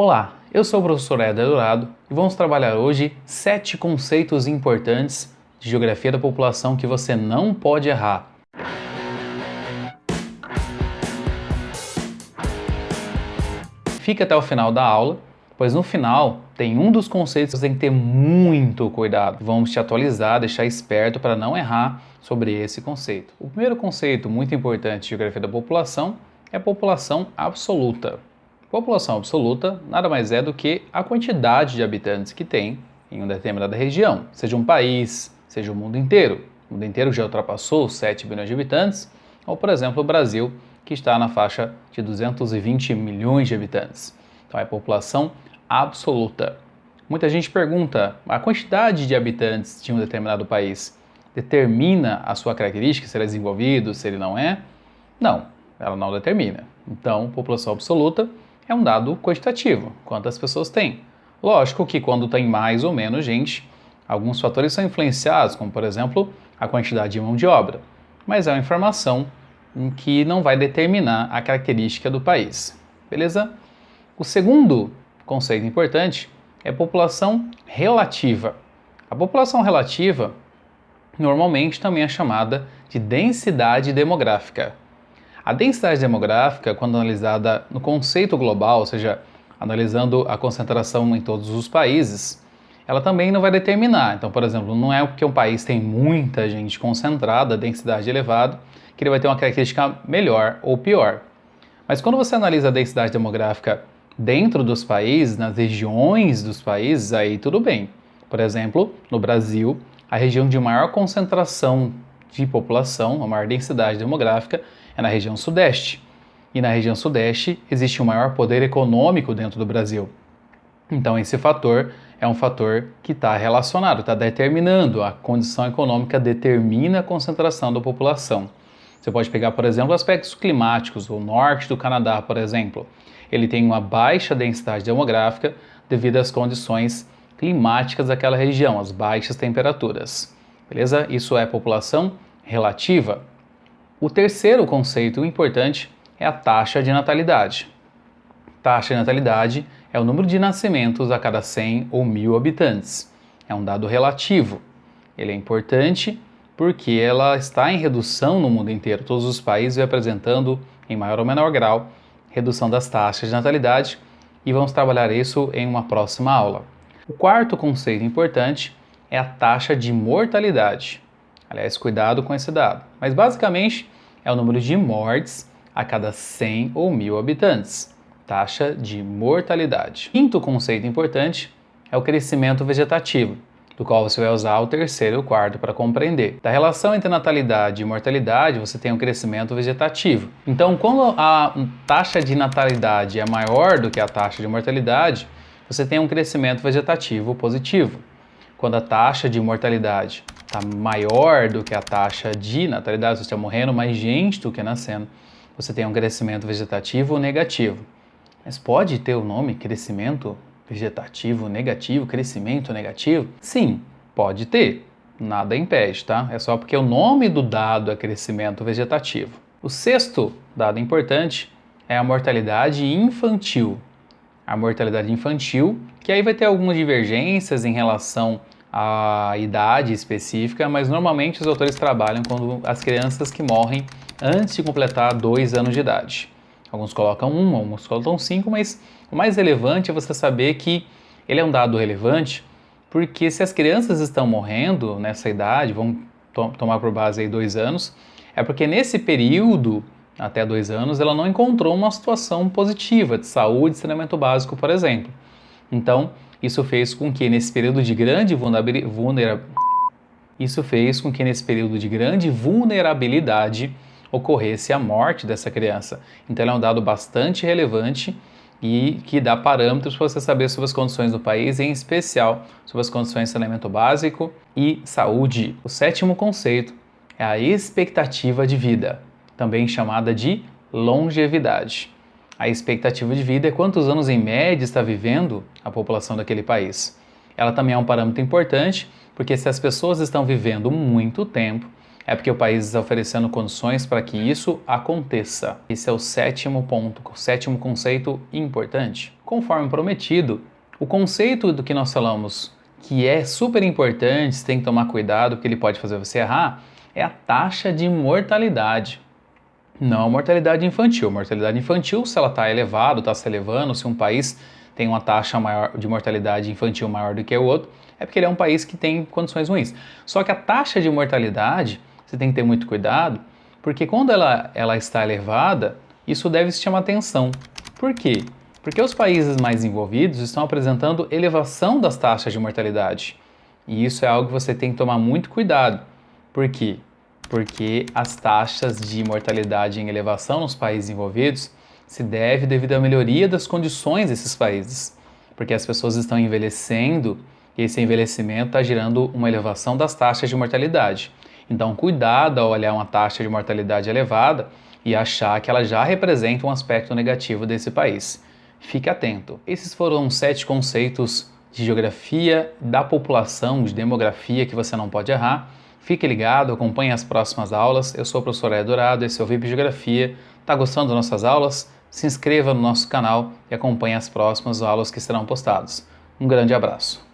Olá, eu sou o professor Éder Dourado e vamos trabalhar hoje 7 conceitos importantes de geografia da população que você não pode errar. Fica até o final da aula, pois no final tem um dos conceitos que você tem que ter muito cuidado. Vamos te atualizar, deixar esperto para não errar sobre esse conceito. O primeiro conceito muito importante de geografia da população é a população absoluta. População absoluta nada mais é do que a quantidade de habitantes que tem em uma determinada região, seja um país, seja o mundo inteiro. O mundo inteiro já ultrapassou os 7 bilhões de habitantes, ou por exemplo o Brasil, que está na faixa de 220 milhões de habitantes. Então é população absoluta. Muita gente pergunta, a quantidade de habitantes de um determinado país determina a sua característica, se ele é desenvolvido, se ele não é? Não, ela não determina. Então, população absoluta é um dado quantitativo, quantas pessoas tem. Lógico que quando tem mais ou menos gente, alguns fatores são influenciados, como por exemplo, a quantidade de mão de obra, mas é uma informação que não vai determinar a característica do país, beleza? O segundo conceito importante é população relativa. A população relativa normalmente também é chamada de densidade demográfica. A densidade demográfica, quando analisada no conceito global, ou seja, analisando a concentração em todos os países, ela também não vai determinar. Então, por exemplo, não é porque um país tem muita gente concentrada, densidade elevada, que ele vai ter uma característica melhor ou pior. Mas quando você analisa a densidade demográfica dentro dos países, nas regiões dos países, aí tudo bem. Por exemplo, no Brasil, a região de maior concentração de população, a maior densidade demográfica, é na região sudeste. E na região sudeste existe o maior poder econômico dentro do Brasil. Então esse fator é um fator que está relacionado, está determinando, a condição econômica determina a concentração da população. Você pode pegar, por exemplo, aspectos climáticos, o norte do Canadá, por exemplo. Ele tem uma baixa densidade demográfica devido às condições climáticas daquela região, as baixas temperaturas. Beleza? Isso é população relativa. O terceiro conceito importante é a taxa de natalidade. Taxa de natalidade é o número de nascimentos a cada 100 ou 1.000 habitantes. É um dado relativo. Ele é importante porque ela está em redução no mundo inteiro. Todos os países vão apresentando, em maior ou menor grau, redução das taxas de natalidade e vamos trabalhar isso em uma próxima aula. O quarto conceito importante é a taxa de mortalidade. Aliás, cuidado com esse dado. Mas basicamente é o número de mortes a cada 100 ou 1.000 habitantes. Taxa de mortalidade. Quinto conceito importante é o crescimento vegetativo, do qual você vai usar o terceiro e o quarto para compreender. Da relação entre natalidade e mortalidade, você tem um crescimento vegetativo. Então, quando a taxa de natalidade é maior do que a taxa de mortalidade, você tem um crescimento vegetativo positivo. Quando a taxa de mortalidade está maior do que a taxa de natalidade, você está morrendo mais gente do que nascendo, você tem um crescimento vegetativo negativo. Mas pode ter o nome crescimento vegetativo negativo, crescimento negativo? Sim, pode ter. Nada impede, tá? É só porque o nome do dado é crescimento vegetativo. O sexto dado importante é a mortalidade infantil. A mortalidade infantil, que aí vai ter algumas divergências em relação à idade específica, mas normalmente os autores trabalham com as crianças que morrem antes de completar 2 anos de idade. Alguns colocam 1, alguns colocam 5, mas o mais relevante é você saber que ele é um dado relevante porque se as crianças estão morrendo nessa idade, vamos tomar por base aí 2 anos, é porque nesse período, até 2 anos, ela não encontrou uma situação positiva de saúde e saneamento básico, por exemplo. Então, isso fez com que nesse período de grande vulnerabilidade ocorresse a morte dessa criança. Então, ele é um dado bastante relevante e que dá parâmetros para você saber sobre as condições do país, em especial sobre as condições de saneamento básico e saúde. O sétimo conceito é a expectativa de vida, também chamada de longevidade. A expectativa de vida é quantos anos em média está vivendo a população daquele país. Ela também é um parâmetro importante, porque se as pessoas estão vivendo muito tempo, é porque o país está oferecendo condições para que isso aconteça. Esse é o sétimo ponto, o sétimo conceito importante. Conforme prometido, o conceito do que nós falamos que é super importante, você tem que tomar cuidado porque ele pode fazer você errar, é a taxa de mortalidade. Não a mortalidade infantil. Mortalidade infantil, se ela está elevada, está se elevando, se um país tem uma taxa maior de mortalidade infantil maior do que o outro, é porque ele é um país que tem condições ruins. Só que a taxa de mortalidade, você tem que ter muito cuidado, porque quando ela está elevada, isso deve se chamar atenção. Por quê? Porque os países mais desenvolvidos estão apresentando elevação das taxas de mortalidade. E isso é algo que você tem que tomar muito cuidado. Por quê? Porque as taxas de mortalidade em elevação nos países desenvolvidos se deve devido à melhoria das condições desses países. Porque as pessoas estão envelhecendo e esse envelhecimento está gerando uma elevação das taxas de mortalidade. Então, cuidado ao olhar uma taxa de mortalidade elevada e achar que ela já representa um aspecto negativo desse país. Fique atento. Esses foram 7 conceitos de geografia da população, de demografia que você não pode errar. Fique ligado, acompanhe as próximas aulas. Eu sou o professor Ed Dourado, esse é o VIP Geografia. Está gostando das nossas aulas? Se inscreva no nosso canal e acompanhe as próximas aulas que serão postadas. Um grande abraço.